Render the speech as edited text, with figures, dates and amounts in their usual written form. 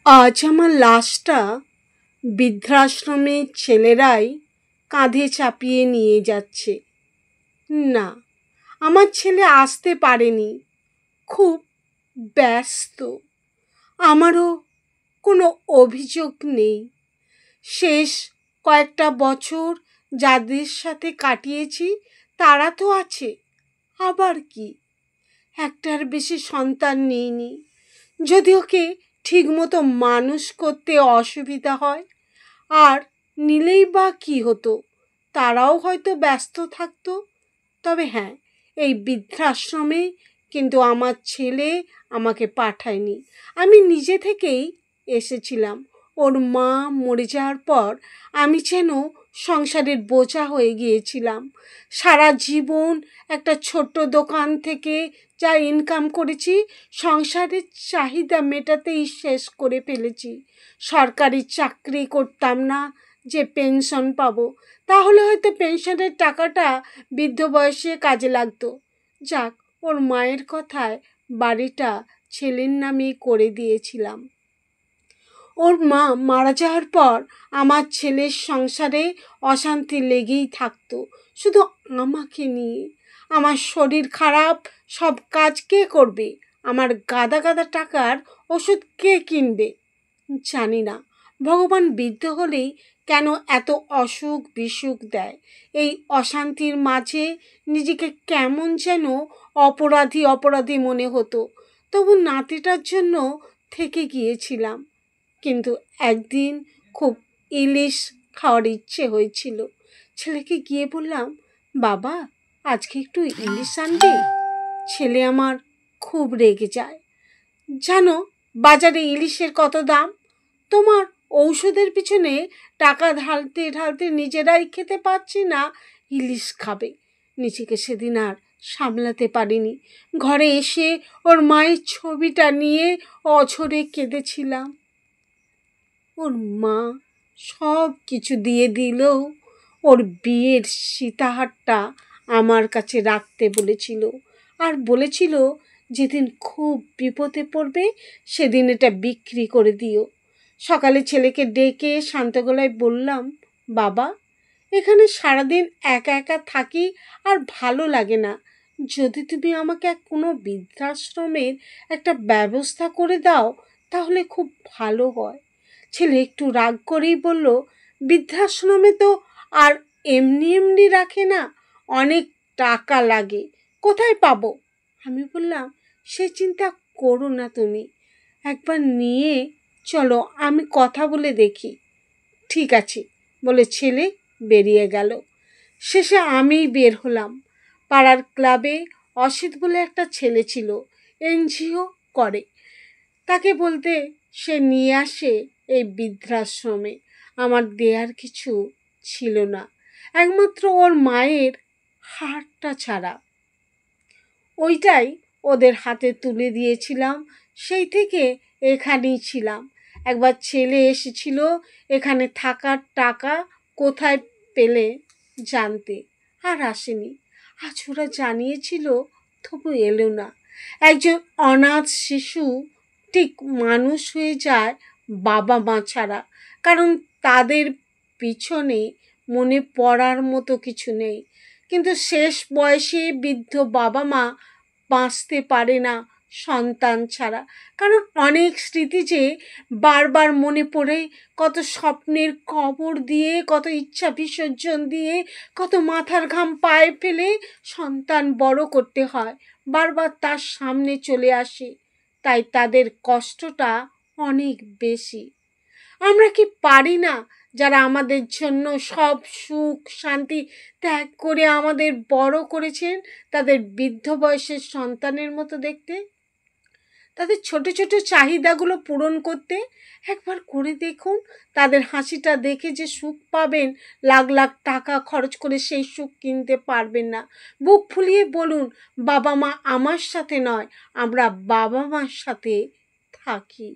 আজ আমার লাশটা বৃদ্ধাশ্রমের ছেলেরাই কাঁধে চাপিয়ে নিয়ে যাচ্ছে। না, আমার ছেলে আসতে পারেনি, খুব ব্যস্ত। আমারও কোনো অভিযোগ নেই। শেষ কয়েকটা বছর যাদের সাথে কাটিয়েছি তারা তো আছে, আবার কি? একটার বেশি সন্তান নিইনি। যদি ওকে ঠিকমতো মানুষ করতে অসুবিধা হয়, আর নিলেই বা কী হতো, তারাও হয়তো ব্যস্ত থাকতো। তবে হ্যাঁ, এই বৃদ্ধাশ্রমে কিন্তু আমার ছেলে আমাকে পাঠায়নি, আমি নিজে থেকেই এসেছিলাম। ওর মা মরে যাওয়ার পর আমি যেন সংসারের বোঝা হয়ে গিয়েছিলাম। সারা জীবন একটা ছোট্ট দোকান থেকে যা ইনকাম করেছি সংসারের চাহিদা মেটাতেই শেষ করে ফেলেছি। সরকারি চাকরি করতাম না যে পেনশন পাবো, তাহলে হয়তো পেনশনের টাকাটা বৃদ্ধ বয়সে কাজে লাগতো। যাক, ওর মায়ের কথায় বাড়িটা ছেলের নামে করে দিয়েছিলাম। ওর মা মারা যাওয়ার পর আমার ছেলের সংসারে অশান্তি লেগেই থাকতো, শুধু আমাকে নিয়ে। আমার শরীর খারাপ, সব কাজ কে করবে? আমার গাদা গাদা টাকার ওষুধ কে কিনবে? জানি না ভগবান বৃদ্ধ হলেই কেন এত অসুখ বিসুখ দেয়। এই অশান্তির মাঝে নিজেকে কেমন যেন অপরাধী অপরাধী মনে হতো। তবু নাতিটার জন্য থেকে গিয়েছিলাম। কিন্তু একদিন খুব ইলিশ খাওয়ার ইচ্ছে হয়েছিল। ছেলেকে গিয়ে বললাম, বাবা আজকে একটু ইলিশ আনবি? ছেলে আমার খুব রেগে যায়। জানো বাজারে ইলিশের কত দাম? তোমার ঔষধের পিছনে টাকা ঢালতে ঢালতে নিজেরাই খেতে পারছি না, ইলিশ খাবে। নিজেকে সেদিন আর সামলাতে পারিনি। ঘরে এসে ওর মায়ের ছবিটা নিয়ে অঝরে কেঁদেছিলাম। ওর মা সব কিছু দিয়ে দিলেও ওর বিয়ের সীতাহারটা আমার কাছে রাখতে বলেছিল, আর বলেছিল যেদিন খুব বিপদে পড়বে সেদিন এটা বিক্রি করে দিও। সকালে ছেলেকে ডেকে শান্ত গলায় বললাম, বাবা এখানে সারাদিন একা একা থাকি আর ভালো লাগে না। যদি তুমি আমাকে কোনো বৃদ্ধাশ্রমের একটা ব্যবস্থা করে দাও তাহলে খুব ভালো হয়। ছেলে একটু রাগ করেই বলল, বৃদ্ধাশ্রমে তো আর এমনি এমনি রাখে না, অনেক টাকা লাগে, কোথায় পাবো? আমি বললাম, সে চিন্তা করো না তুমি, একবার নিয়ে চলো, আমি কথা বলে দেখি। ঠিক আছে বলে ছেলে বেরিয়ে গেল। শেষে আমিই বের হলাম। পাড়ার ক্লাবে অসিত বলে একটা ছেলে ছিল, এনজিও করে। তাকে বলতে সে নিয়ে আসে এই বৃদ্ধাশ্রমে। আমার দেয়ার কিছু ছিল না, একমাত্র ওর মায়ের হাড়টা ছাড়া। ওইটাই ওদের হাতে তুলে দিয়েছিলাম। সেই থেকে এখানেই ছিলাম। একবার ছেলে এসেছিল এখানে থাকার টাকা কোথায় পেলে জানতে, আর আসেনি। আজ ওরা জানিয়েছিল তবু এলো না। একজন অনাথ শিশু ঠিক মানুষ হয়ে যায় বাবা মা ছাড়া, কারণ তাদের পিছনে মনে পড়ার মতো কিছু নেই। কিন্তু শেষ বয়সে বৃদ্ধ বাবা মা বাঁচতে পারে না সন্তান ছাড়া, কারণ অনেক স্মৃতি যে বারবার মনে পড়ে, কত স্বপ্নের কবর দিয়ে, কত ইচ্ছা বিসর্জন দিয়ে, কত মাথার ঘাম পায়ে ফেলে সন্তান বড় করতে হয়, বারবার তার সামনে চলে আসে। তাই তাদের কষ্টটা অনেক বেশি। আমরা কি পারি না যারা আমাদের জন্য সব সুখ শান্তি ত্যাগ করে আমাদের বড় করেছেন তাদের বৃদ্ধ বয়সের সন্তানের মতো দেখতে, তাদের ছোট ছোট চাহিদাগুলো পূরণ করতে? একবার করে দেখুন, তাদের হাসিটা দেখে যে সুখ পাবেন, লাখ লাখ টাকা খরচ করে সেই সুখ কিনতে পারবেন না। বুক ফুলিয়ে বলুন, বাবা মা আমার সাথে নয়, আমরা বাবা মার সাথে থাকি।